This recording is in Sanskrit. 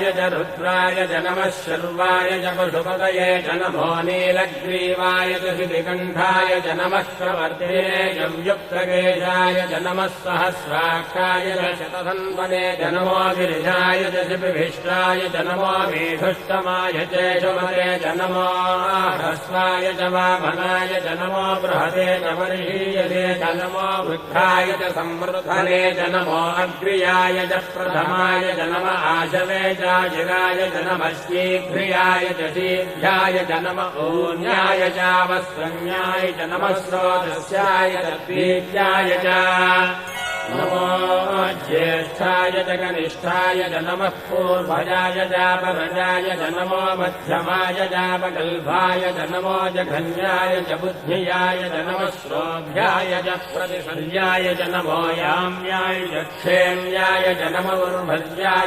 रुद्राय च नमः शर्वाय च पशुपतये च नमो नीलग्रीवाय च शितिकण्ठाय च नमः प्रवर्तिने च व्युक्तकेशाय च नमः सहस्राक्षाय च शतधन्वने च नमो गिरिजाय च शिपिभिष्टाय च नमो मेधुष्टमाय च शुभते च नमो ह्रस्वाय च वामनाय च नमो बृहते च वर्षीयते च नमो वृद्धाय च संवृद्धने च नमो अग्र्याय च प्रथमाय च नम आशवे चाजिराय च नमः शीघ्रियाय च शीघ्राय च नम ऊन्याय चावस्रन्याय च नमः स्रोतस्याय च द्वीत्याय च नमो ज्येष्ठाय च कनिष्ठाय च नमः पूर्वजाय चापरजाय च नमो मध्यमाय चापगल्भाय च नमो जघन्याय च बुद्ध्याय च नमः श्रोभ्याय च प्रतिसर्याय च नमो याम्याय च क्षेम्याय च नमो उर्भर्याय